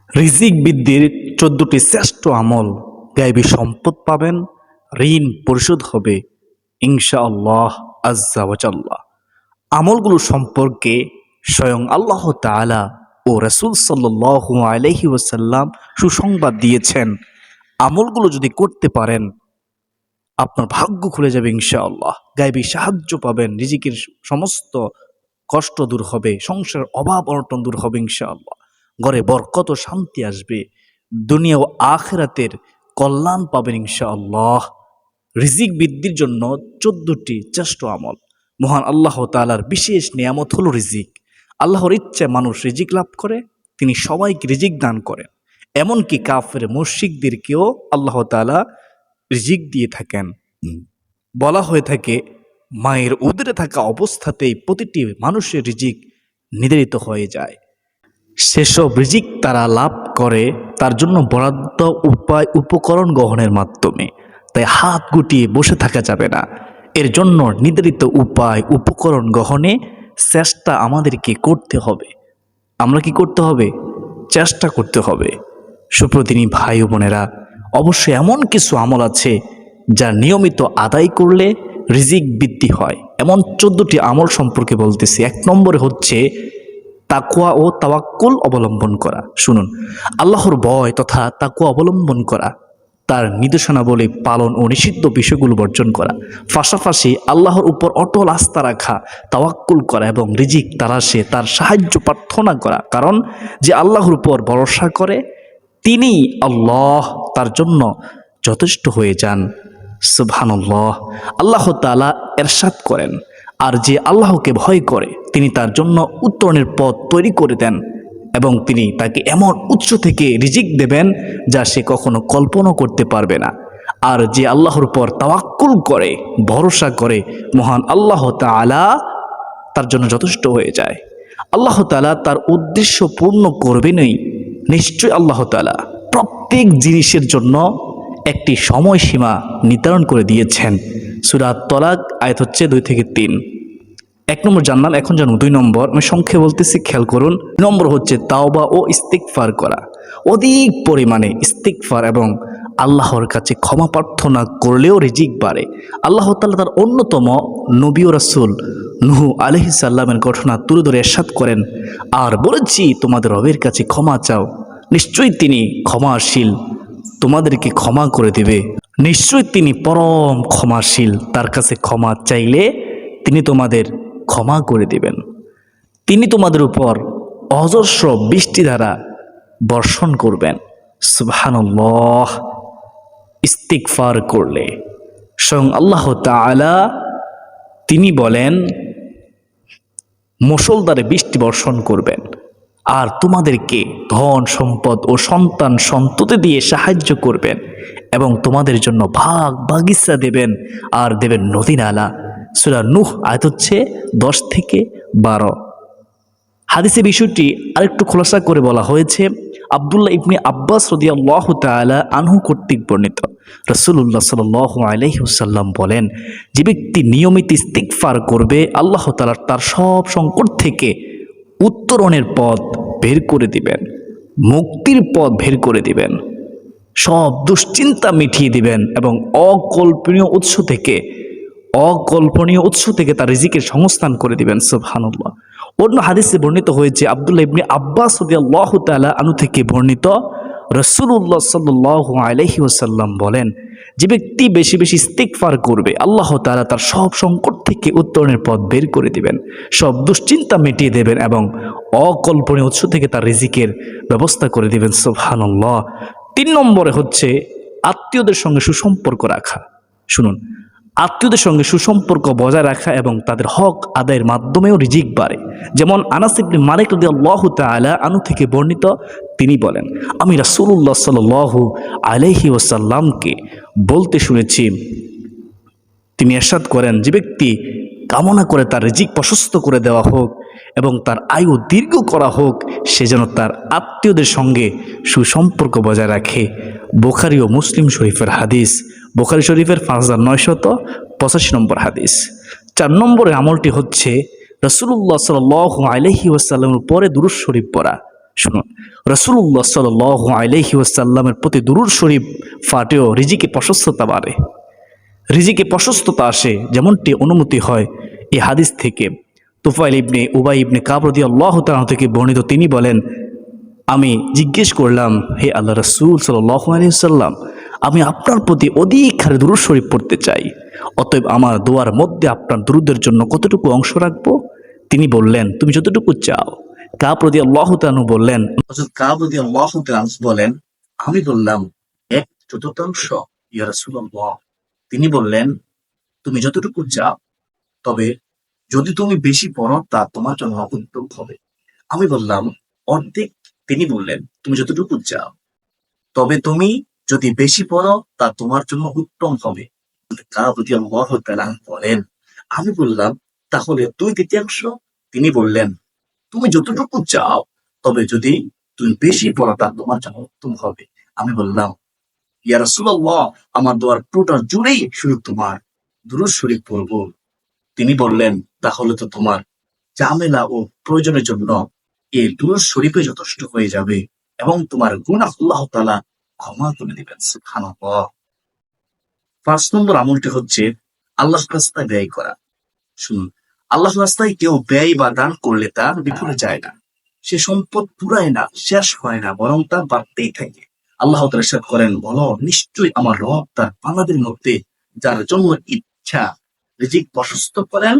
রিজিক বৃদ্ধির 14টি শ্রেষ্ঠ আমল। গায়বী সম্পদ পাবেন, ঋণ পরিশোধ হবে ইনশাআল্লাহ আজ্জা ওয়া জাল্লা। আমলগুলো সম্পর্কে স্বয়ং আল্লাহ তাআলা ও রাসূল সাল্লাল্লাহু আলাইহি ওয়াসাল্লাম সুসংবাদ দিয়েছেন। আমলগুলো যদি করতে পারেন আপনার ভাগ্য খুলে যাবে ইনশাআল্লাহ। গায়বী সাহায্য পাবেন, রিজিকের সমস্ত কষ্ট দূর হবে, সংসারের অভাব অনটন দূর হবে ইনশাআল্লাহ। ঘরে বরকত ও শান্তি আসবে, দুনিয়া ও আখিরাতের কল্যাণ পাবেন ইনশাআল্লাহ। রিজিক বৃদ্ধির জন্য 14টি শ্রেষ্ঠ আমল। মহান আল্লাহ তাআলার বিশেষ নিয়ামত হলো রিজিক। আল্লাহর ইচ্ছায় মানুষ রিজিক লাভ করে, তিনি সবাইকে রিজিক দান করেন। এমনকি কাফের মুশরিকদেরকেও আল্লাহ তাআলা রিজিক দিয়ে থাকেন। বলা হয়ে থাকে মায়ের উদরে থাকা অবস্থাতেই প্রতিটি মানুষের রিজিক নির্ধারিত হয়ে যায়। সেসব রিজিক তারা লাভ করে তার জন্য বরাদ্দ উপায় উপকরণ গ্রহণের মাধ্যমে। তাই হাত গুটিয়ে বসে থাকা যাবে না। এর জন্য নির্ধারিত উপায় উপকরণ গ্রহণে চেষ্টা আমাদেরকে করতে হবে। আমরা কি করতে হবে? চেষ্টা করতে হবে। সুপ্রতিনি ভাই ও বোনেরা, অবশ্যই এমন কিছু আমল আছে যা নিয়মিত আদায় করলে রিজিক বৃদ্ধি হয়। এমন 14টি আমল সম্পর্কে বলতেছি। 1 নম্বরে হচ্ছে তাকওয়া ও তাওয়াক্কুল অবলম্বন করা। শুনুন, আল্লাহর ভয় তথা তাকওয়া অবলম্বন করা, তার নির্দেশনাবলী পালন ও নিষিদ্ধ বিষয়গুলো বর্জন করা, পাশাপাশি আল্লাহর উপর অটল আস্থা রাখা, তাওয়াক্কুল করা এবং রিজিক তালাশে তার সাহায্য প্রার্থনা করা। কারণ যে আল্লাহর উপর ভরসা করে তিনি আল্লাহ তার জন্য যথেষ্ট হয়ে যান। সুবহানাল্লাহ। আল্লাহ তাআলা ইরশাদ করেন, আর যে আল্লাহকে ভয় করে তিনি তার জন্য উত্তরণের পথ তৈরি করে দেন এবং তিনি তাকে এমন উৎস থেকে রিজিক দেবেন যা সে কখনো কল্পনা করতে পারবে না। আর যে আল্লাহর উপর তাওয়াক্কুল করে, ভরসা করে, মহান আল্লাহ তাআলা তার জন্য যথেষ্ট হয়ে যায়। আল্লাহ তাআলা তার উদ্দেশ্য পূর্ণ করবেনই। নিশ্চয়ই আল্লাহ তাআলা প্রত্যেক জিনিসের জন্য একটি সময়সীমা নির্ধারণ করে দিয়েছেন। সূরা তলাক আয়াত হচ্ছে 2 থেকে 3। 1 নম্বর জানলাম, এখন জানুন 2 নম্বর। আমি সংক্ষেপে বলতেছি, খেয়াল করুন। 2 নম্বর হচ্ছে তাওবা ও ইস্তিগফার করা। অধিক পরিমাণে ইস্তিগফার এবং আল্লাহর কাছে ক্ষমা প্রার্থনা করলেও রিজিক বাড়ে। আল্লাহ তাআলা তার অন্যতম নবী ও রাসূল নূহ আলাইহিস সালামের ঘটনা তুলে ধরে ইরশাদ করেন, আর বলেছি তোমাদের রবের কাছে ক্ষমা চাও, নিশ্চয়ই তিনি ক্ষমাশীল, তোমাদেরকে ক্ষমা করে দেবে। নিশ্চয়ই তিনি পরম ক্ষমাশীল, তার কাছে ক্ষমা চাইলে তিনি তোমাদের ক্ষমা করে দেবেন। তিনি তোমাদের উপর অজস্র বৃষ্টিধারা বর্ষণ করবেন। সুবহানাল্লাহ। ইস্তিগফার করলে স্বয়ং আল্লাহ তাআলা তিনি বলেন মুষলধারে বৃষ্টি বর্ষণ করবেন আর তোমাদেরকে ধন সম্পদ ও সন্তান সন্ততি দিয়ে সাহায্য করবেন এবং তোমাদের জন্য বাগ বাগিচা দেবেন আর দেবেন নদী নালা। সূরা নূহ আয়াত হচ্ছে 10 থেকে 12। হাদিসে বিষয়টি আরেকটু খোলাসা করে বলা হয়েছে। আব্দুল্লাহ ইবনে আব্বাস রাদিয়াল্লাহু তাআলা আনহু কর্তৃক বর্ণিত, রাসূলুল্লাহ সাল্লাল্লাহু আলাইহি ওয়াসাল্লাম বলেন, যে ব্যক্তি নিয়মিত ইস্তিগফার করবে আল্লাহ তাআলা তার সব সংকট থেকে উত্তরণের পথ বের করে দিবেন, মুক্তির পথ বের করে দিবেন, সব দুশ্চিন্তা মিটিয়ে দিবেন এবং অকল্পনীয় উৎস থেকে তার রিজিকের সংস্থান করে দিবেন। সুবহানাল্লাহ। অন্য হাদিসে বর্ণিত হয়েছে, আব্দুল্লাহ ইবনে আব্বাস রাদিয়াল্লাহু তাআলা আনহু থেকে বর্ণিত, রাসূলুল্লাহ সাল্লাল্লাহু আলাইহি ওয়াসাল্লাম বলেন, যে ব্যক্তি বেশি বেশি ইস্তিগফার করবে আল্লাহ তাআলা তার সব সংকট থেকে উত্তরণের পথ বের করে দিবেন, সব দুশ্চিন্তা মিটিয়ে দেবেন এবং অকল্পনীয় উৎস থেকে তার রিজিকের ব্যবস্থা করে দিবেন। সুবহানাল্লাহ। 3 নম্বরে হচ্ছে আত্মীয়দের সঙ্গে সুসম্পর্ক রাখা। শুনুন, আত্মীয়দের সঙ্গে সুসম্পর্ক বজায় রাখা এবং তাদের হক আদায়ের মাধ্যমেও রিজিক বাড়ে। যেমন আনাস ইবনে মালিক রাদিয়াল্লাহু তাআলা আনহু থেকে বর্ণিত, তিনি বলেন, আমি রাসূলুল্লাহ সাল্লাল্লাহু আলাইহি ওয়াসাল্লামকে বলতে শুনেছি, তিনি ইরশাদ করেন, যে ব্যক্তি কামনা করে তার রিজিক প্রশস্ত করে দেওয়া হোক এবং তার আয়ু দীর্ঘ করা হোক, সে যেন তার আত্মীয়দের সঙ্গে সুসম্পর্ক বজায় রাখে। বুখারী ও মুসলিম শরীফের হাদিস। বুখারী শরীফের 5985 নম্বর হাদিস। 4 নম্বরে আমলটি হচ্ছে রাসূলুল্লাহ সাল্লাল্লাহু আলাইহি ওয়াসাল্লামের উপরে দুরূদ শরীফ পড়া। শুনুন, রাসূলুল্লাহ সাল্লাল্লাহু আলাইহি ওয়াসাল্লামের প্রতি দুরূদ শরীফ পাঠেও রিজিকে প্রশস্ততা বাড়ে, রিজিকে প্রশস্ততা আসে, যেমনটি অনুমতি হয় এই হাদিস থেকে। তুফাইল ইবনে উবাই ইবনে কাব রাদিয়াল্লাহু তাআলা থেকে বর্ণিত, তিনি বলেন, আমি জিজ্ঞেস করলাম, হে আল্লাহ রাসূল সাল্লাল্লাহু আলাইহি ওয়াসাল্লাম, আমি আপনার প্রতি অধিক হারে দুরূদ শরীফ পড়তে চাই, অতএব আমার দোয়ার মধ্যে আপনার দুরূদের জন্য কতটুকু অংশ রাখবো? তিনি বললেন, তুমি যতটুকু চাও। কাব রাদিয়াল্লাহু তাআলা বললেন, হযরত কাব রাদিয়াল্লাহু তাআলা বলেন, আমি বললাম, 1/4 ইয়া রাসূলুল্লাহ। তিনি বললেন, তুমি যতটুকু চাও, তবে যদি তুমি বেশি পড়ো তা তোমার জন্য উত্তম হবে। আমি বললাম, অর্ধেক। তিনি বললেন, তুমি যতটুকু চাও, তবে তুমি যদি বেশি পড়ো তা তোমার জন্য উত্তম হবে। কাব রাদিয়াল্লাহু তাআলা বলেন, আমি বললাম, তাহলে 2/3? তিনি বললেন, তুমি যতটুকু চাও, তবে যদি তুমি বেশি পড়ো তা তোমার জন্য উত্তম হবে। আমি বললাম, ইয়া রাসূলুল্লাহ, আমার দোয়ার পুরোটা জুড়েই শুধু তোমার দুরূদ শরীফ পড়ব। তিনি বললেন, তাহলে তো তোমার ঝামেলা ও প্রয়োজনের জন্য এই দুরূদ শরীফে যথেষ্ট হয়ে যাবে এবং তোমার গুনাহ আল্লাহ তাআলা ক্ষমা করে দিবেন। সুবহানাল্লাহ। 5 নম্বর আমলটি হচ্ছে আল্লাহর রাস্তায় ব্যয় করা। শুনুন, আল্লাহর রাস্তায় কেউ ব্যয় বা দান করলে তা বিফলে যায় না, সে সম্পদ ফুরায় না, শেষ হয় না, বরং তা বাড়তেই থাকে। আল্লাহ তাআলা ইরশাদ করেন, বলো, নিশ্চয়ই আমার রব তার বান্দাদের মধ্যে যার জন্য ইচ্ছা রিজিক প্রশস্ত করেন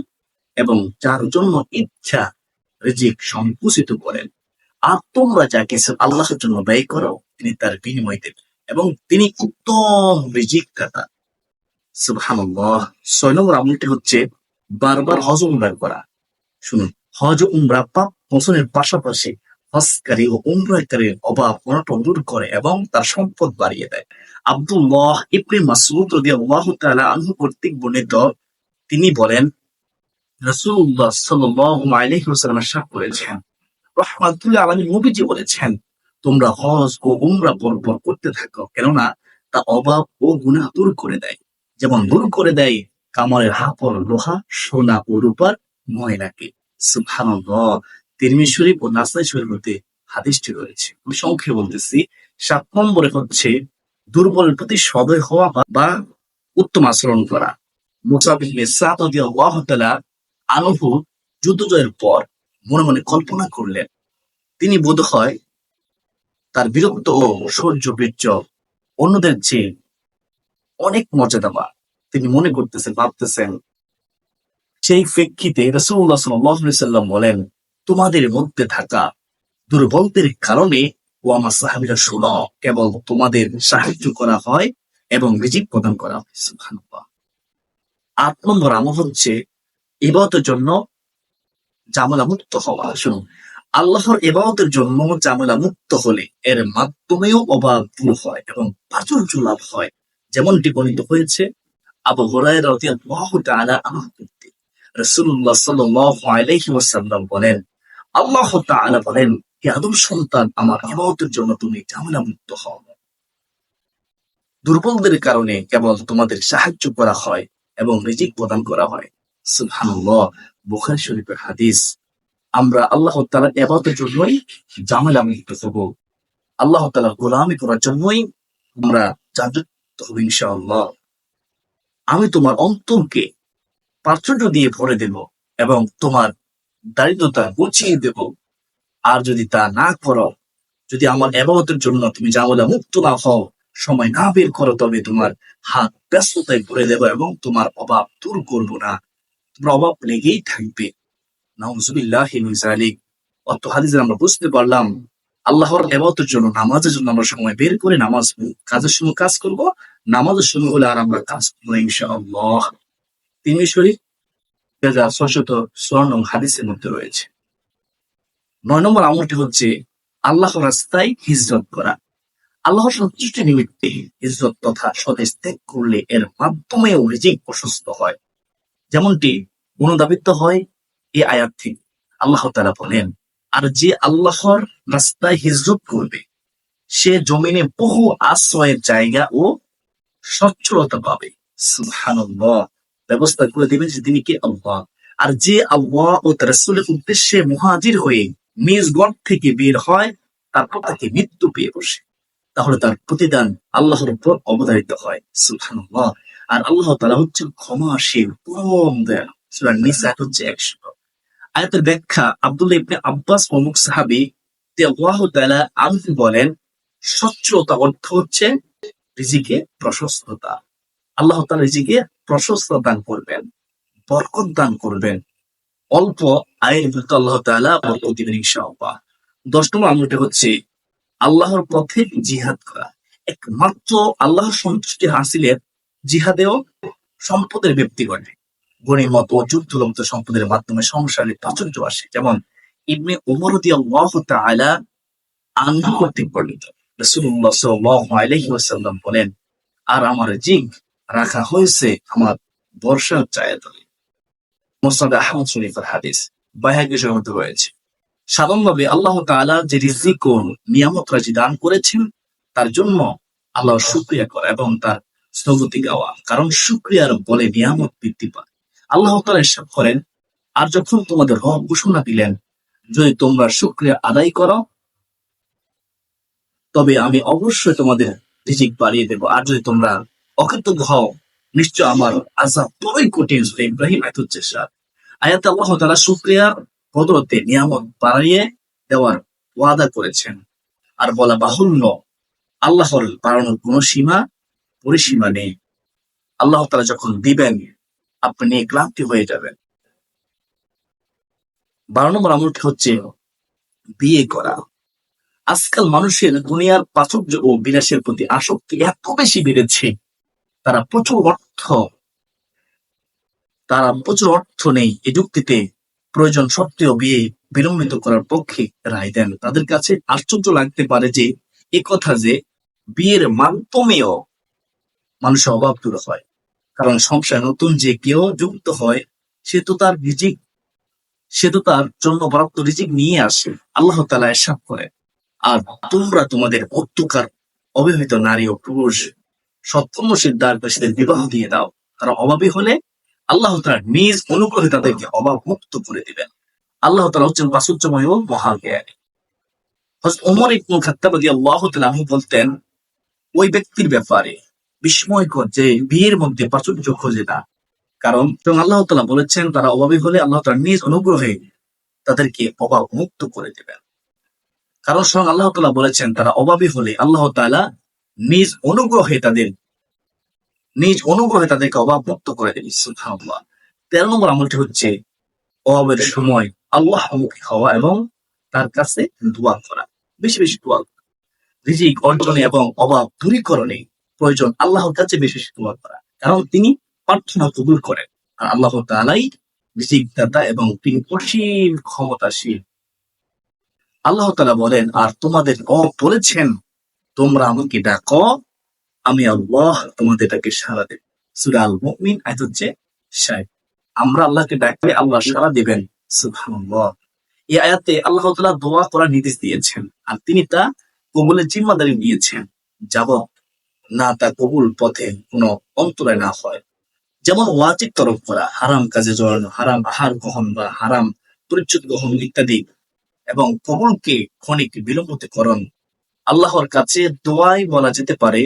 এবং যার জন্য ইচ্ছা রিজিক সংকুচিত করেন। আর তোমরা যা কিছু আল্লাহর জন্য ব্যয় করো, তিনি তার বিনিময় দেবেন এবং তিনি উত্তম রিজিক দাতা। সুবহানাল্লাহ। 6 নম্বর আমলটি হচ্ছে বারবার হজ উমরা করা। শুনুন, হজ উমরা পাপ মোচনের পাশাপাশি হজকারী ও উমরাকারীর অভাব অনটন দূর করে এবং তার সম্পদ বাড়িয়ে দেয়। আব্দুল্লাহ ইবনে মাসউদ রাদিয়াল্লাহু তাআলা আনহু কর্তৃক বর্ণিত, তিনি বলেন, রাসূলুল্লাহ সাল্লাল্লাহু আলাইহি ওয়াসাল্লাম ইরশাদ করেছেন, রাহমাতুল্লিল আলামিন নবীজি বলেছেন, তোমরা হজ ও উমরা পরপর করতে থাকো, কেননা তা অভাব ও গুনাহ দূর করে দেয়, যেমন দূর করে দেয় কামারের হাপর লোহা, সোনা ও রূপার ময়লাকে। সুবহানাল্লাহ। তিরমিজি শরীফ ও নাসাই শরীফে হাদিসটি রয়েছে। আমি সংক্ষেপে বলতেছি। 7 নম্বরে হচ্ছে দুর্বলের প্রতি সদয় হওয়া বা উত্তম আচরণ করা। মুসাব ইবনে সাদ রাদিয়াল্লাহু তাআলা আনহু যুদ্ধ জয়ের পর মনে মনে কল্পনা করলেন, তিনি বোধহয় তার বীরত্ব ও শৌর্য বীর্য অন্যদের চেয়ে অনেক মর্যাদাবান তিনি মনে করতেছেন, ভাবতেছেন। সেই প্রেক্ষিতে রাসূলুল্লাহ সাল্লাল্লাহু আলাইহি সাল্লাম বলেন, তোমাদের মধ্যে থাকা দুর্বলদের কারণে ও আমার সাহাবীরা শোনো, কেবল তোমাদের সাহায্য করা হয় এবং রিজিক প্রদান করা হয়। সুবহানাল্লাহ। 8 নম্বর আমল হচ্ছে ইবাদতের জন্য ঝামেলা মুক্ত হওয়া। শুনুন, আল্লাহর ইবাদতের জন্য ঝামেলা মুক্ত হলে এর মাধ্যমেও অভাব দূর হয় এবং প্রাচুর্য লাভ হয়, যেমনটি বর্ণিত হয়েছে আবু হুরায়রা রাদিয়াল্লাহু তাআলা আনহু কর্তৃক। রাসূলুল্লাহ সাল্লাল্লাহু আলাইহি ওয়াসাল্লাম বলেন, আল্লাহ তাআলা বলেন, হে আদম সন্তান, আমার ইবাদতের জন্য তুমি ঝামেলা মুক্ত হও। দুর্বলদের কারণে কেবল তোমাদের সাহায্য করা হয় এবং রিজিক প্রদান করা হয়। সুবহানাল্লাহ। বুখারী শরীফের হাদিস। আমরা আল্লাহ তাআলার ইবাদতের জন্যই ঝামেলা মুক্ত হব, আল্লাহ তাআলার গোলামি করার জন্যই আমরা জান্নাত হব ইনশাআল্লাহ। আমি তোমার অন্তরকে প্রাচুর্য দিয়ে ভরে দেব এবং তোমার দারিদ্রতা ঘুচিয়ে দেব। আর যদি তা না করো, যদি আমার ইবাদতের জন্য তুমি ঝামেলা মুক্ত না হও, সময় না বের করো, তবে তোমার হাত ব্যস্ততায় ভরে দেব এবং তোমার অভাব দূর করব না, তোমার অভাব লেগেই থাকবে। নাউযুবিল্লাহি মিন যালিক। অত হাদিসে আমরা বুঝতে পারলাম, আল্লাহর ইবাদতের জন্য, নামাজের জন্য আমরা সময় বের করে নামাজ পড়ব, কাজের সময় কাজ করব, নামাজের সময় হলে আর আমরা কাজ করব ইনশাআল্লাহ। তিরমিজি শরীফ 2654 নং হাদিসের মধ্যে রয়েছে। 9 নম্বর আমলটি হচ্ছে আল্লাহর রাস্তায় হিজরত করা। আল্লাহর সন্তুষ্টি নিমিত্তে হিজরত তথা স্বদেশ ত্যাগ করলে এর মাধ্যমেও রিজিক প্রশস্ত হয়, যেমনটি অনুধাবিত হয় এই আয়াত থেকে। আল্লাহ তাআলা বলেন, আর যে আল্লাহর রাস্তায় হিজরত করবে সে জমিনে বহু আশ্রয়ের জায়গা ও সচ্ছলতা পাবে। সুবহানাল্লাহ। ব্যবস্থা করে দিবেন যে তিনি কে? আল্লাহ। আর যে আল্লাহ ও তার রাসূলের উদ্দেশ্যে মুহাজির হয়ে নিজ ঘর থেকে বের হয় তারপর তাকে মৃত্যু পেয়ে বসে, তাহলে তার প্রতিদান আল্লাহর উপর অবধারিত হয়। সুবহানাল্লাহ। আর আল্লাহ তাআলা হচ্ছেন ক্ষমাশীল, পরম দয়ালু। সূরা নিসা হচ্ছে 100। আয়াতের ব্যাখ্যা আব্দুল্লাহ ইবনে আব্বাস প্রমুখ সাহাবী রাদিয়াল্লাহু তাআলা আনহু বলেন, সচ্ছলতা অর্থ হচ্ছে রিজিকে প্রশস্ততা। আল্লাহ তাআলা রিজিকে প্রশস্ততা দান করবেন, বরকত দান করবেন। অল্প আয়ের ভিতরে আল্লাহ তাআলা বরকত দিবেন ইনশাআল্লাহ। 10 নম্বর আমলটা হচ্ছে আল্লাহর পথে জিহাদ করা। একমাত্র আল্লাহর সন্তুষ্টি হাসিলের জিহাদেও সম্পদের ব্যক্তি ঘটে। গনিমত ও যুদ্ধলব্ধ সম্পদের মাধ্যমে সংসারে প্রাচুর্য আসে। যেমন ইবনে উমর রাদিয়াল্লাহু তাআলা আনহু কর্তৃক বর্ণিত, রাসূলুল্লাহ সাল্লাল্লাহু আলাইহি ওয়াসাল্লাম বলেন, আর আমার রিজিক রাখা হয়েছে আমার বর্ষার ছায়া তলে। মুসনাদ আহমদ শরীফের হাদিস, বাইহাকী শরীফে রয়েছে। সাধারণভাবে আল্লাহ তাআলা যে রিজিক ও নিয়ামত রাজি দান করেছেন তার জন্য আল্লাহর শুকরিয়া করা এবং তার স্তবতি গাওয়া, কারণ শুকরিয়ার বলে নিয়ামত বৃদ্ধি পায়। আল্লাহ তাআলা ইরশাদ করেন, আর যখন তোমাদের রব ঘোষণা দিলেন, যদি তোমরা শুকরিয়া আদায় করো তবে আমি অবশ্যই তোমাদের রিজিক বাড়িয়ে দেব, আর যদি তোমরা অকৃতজ্ঞ হও নিশ্চয় আমার আযাব বড়ই কঠিন। সূরা ইব্রাহিম আয়াত 7। আয়াতে আল্লাহ তাআলা শুকরিয়ার বদৌলতে নিয়ামত বাড়িয়ে দেওয়ার ওয়াদা করেছেন। আর বলা বাহুল্য, আল্লাহর বাড়ানোর কোনো সীমা পরিসীমা নেই। আল্লাহ তাআলা যখন দিবেন আপনি ক্লান্তি হয়ে যাবেন। 12 নম্বর আমলটি হচ্ছে বিয়ে করা। আজকাল মানুষের দুনিয়ার প্রাচুর্য ও বিলাসের প্রতি আসক্তি এত বেশি বেড়েছে, তারা প্রচুর অর্থ নেই এই যুক্তিতে প্রয়োজন সত্ত্বেও বিয়ে বিলম্বিত করার পক্ষে রায় দেন। তাদের কাছে আশ্চর্য লাগতে পারে যে এ কথা যে বিয়ের মাধ্যমেও মানুষের অভাব দূর হয়, কারণ সংসারে নতুন যে কেউ যুক্ত হয় সে তো তার জন্য বরাদ্দ রিজিক নিয়ে আসে। আল্লাহ তাআলা ইরশাদ করে, আর তোমরা তোমাদের মধ্যকার অবিবাহিত নারী ও পুরুষ সৎকর্মশীল দাসদের বিবাহ দিয়ে দাও, তারা অভাবী হলে আল্লাহ তাআলা নিজ অনুগ্রহে তাদেরকে অভাব মুক্ত করে দিবেন। আল্লাহ তাআলা হচ্ছেন প্রাচুর্যময় ও মহাজ্ঞানী। হযরত ওমর ইবনে খাত্তাব রাদিয়াল্লাহু তাআলা আনহু বলতেন, ওই ব্যক্তির ব্যাপারে বিস্ময়কর যে বিয়ের মধ্যে প্রাচুর্য খোঁজে না, কারণ আল্লাহ তাআলা বলেছেন তারা অভাবী হলে আল্লাহ তাআলা নিজ অনুগ্রহে তাদেরকে অভাব মুক্ত করে দিবেন। কারণ স্বয়ং আল্লাহ তাআলা বলেছেন তারা অভাবী হলে আল্লাহ তাআলা নিজ অনুগ্রহে তাদেরকে অভাব মুক্ত করে দেবেন। সুবহানাল্লাহ। 13 নম্বর আমলটি হচ্ছে অভাবের সময় আল্লাহমুখী হওয়া এবং তার কাছে দোয়া করা, বেশি বেশি দোয়া করা। রিজিক অর্জনে এবং অভাব দূরীকরণে প্রয়োজন আল্লাহর কাছে বেশি বেশি দোয়া করা, কারণ তিনি প্রার্থনা কবুল করেন। আর আল্লাহ তাআলাই রিজিক দাতা এবং তিনি অসীম ক্ষমতাশীল। আল্লাহ তাআলা বলেন, আর তোমাদের রব বলেছেন তোমরা আমাকে ডাকো, আমি আল্লাহ তোমাদের ডাকে সাড়া দেব। সূরা আল মুমিন আয়াত 60। আমরা আল্লাহকে ডাকলে আল্লাহ সাড়া দিবেন। সুবহানাল্লাহ। এই আয়াতে আল্লাহ তাআলা দোয়া করার নির্দেশ দিয়েছেন, আর তিনি তা কবুলের জিম্মাদারি নিয়েছেন, যাব না তা কবুল পথে কোনো অন্তরায় না হয়। যেমন ওয়াজিব তরক করা, হারাম কাজে জড়ানো, হারাম আহার গ্রহণ বা হারাম পরিচ্ছদ গ্রহণ ইত্যাদি, এবং কবুলকে ক্ষণিক বিলম্বিতকরণ। আল্লাহর কাছে দোয়াই বলা যেতে পারে,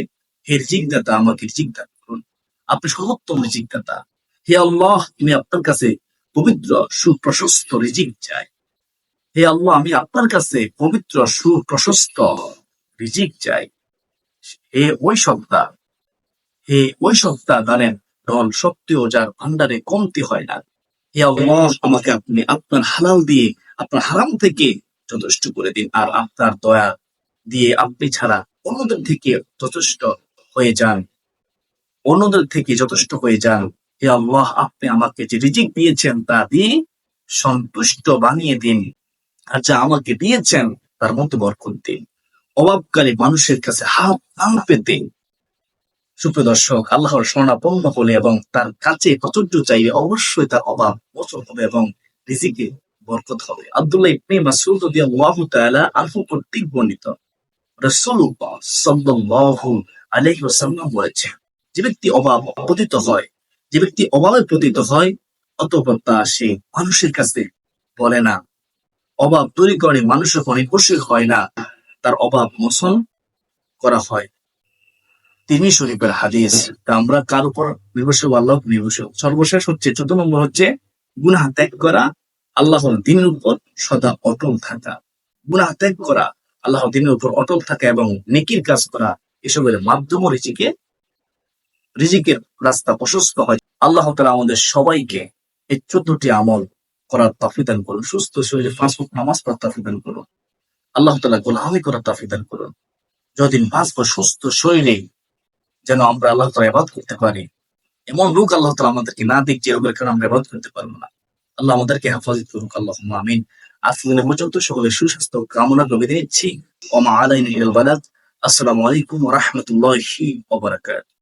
হে রিজিক দাতা আমাকে রিজিক দান করুন, আপনি সর্বোত্তম রিজিক দাতা। হে আল্লাহ, আমি আপনার কাছে পবিত্র সুপ্রশস্ত রিজিক চাই। হে আল্লাহ, আমি আপনার কাছে পবিত্র সুপ্রশস্ত রিজিক চাই। হে ওই সত্তা দানের ঢল সত্ত্বেও যার ভান্ডারে কমতি হয় না। হে আল্লাহ, আমাকে আপনি আপনার হালাল দিয়ে আপনার হারাম থেকে যথেষ্ট করে দিন, আর আপনার দয়া দিয়ে আপনি ছাড়া অন্যদের থেকে যথেষ্ট হয়ে যান। হে আল্লাহ, আপনি আমাকে যে রিজিক দিয়েছেন তা দিয়ে সন্তুষ্ট বানিয়ে দিন, আর যা আমাকে দিয়েছেন তার মধ্যে বরকত দিন। অভাবকারী মানুষের কাছে হাত না পেতে, সুপ্রিয় দর্শক, আল্লাহর শরণাপন্ন হলে এবং তার কাছে প্রাচুর্য চাইলে অবশ্যই তার অভাব মোচন হবে এবং রিজিকে বরকত হবে। আব্দুল্লাহ ইবনে মাসউদ রাদিয়াল্লাহু তাআলা আনহু কর্তৃক বর্ণিত, রাসূলুল্লাহ সাল্লাল্লাহু আলাইহি ওয়াসাল্লাম বলেছেন, যে ব্যক্তি অভাবে পতিত হয় অতঃপর তা সে মানুষের কাছে বলে না, অভাব দূরীকরণে মানুষের উপর নির্ভরশীল হয় না, তার অভাব মোচন করা হয়। তিনি শরীফের হাদিস। তা আমরা কার উপর নির্ভরশীল? আল্লাহ নির্ভরশীল। সর্বশেষ হচ্ছে 14 নম্বর হচ্ছে গুনাহ ত্যাগ করা, আল্লাহর দ্বীনের উপর সদা অটল থাকা। গুনাহ ত্যাগ করা, আল্লাহর দ্বীনের উপর অটল থাকা এবং নেকির কাজ করা, এসবের মাধ্যমে রিজিকের রাস্তা প্রশস্ত হয়। আল্লাহ তাআলা আমাদের সবাইকে এই 14টি আমল করার তৌফিক দান করুন। সুস্থ শরীরে 5 ওয়াক্ত নামাজ পড়ার তৌফিক দান করুন। আল্লাহ তাআলা গোলামি করার তৌফিক দান করুন। যতদিন বাঁচবো সুস্থ শরীরে যেন আমরা আল্লাহ তাআলা ইবাদত করতে পারি। এমন রোগ আল্লাহ তাআলা আমাদেরকে না দিক যে রোগের কারণে আমরা ইবাদত করতে পারবো না। আল্লাহ আমাদেরকে হেফাজত করুক। আল্লাহুম্মা আমিন। আজকের দিনের পর্যন্ত সকলের সুস্বাস্থ্য কামনা করে বিদায় নিচ্ছি। ওয়া মা আলাইনা ইল্লাল বালাগ। আসসালামু আলাইকুম ওয়া রাহমাতুল্লাহি ওয়া বারাকাতুহু।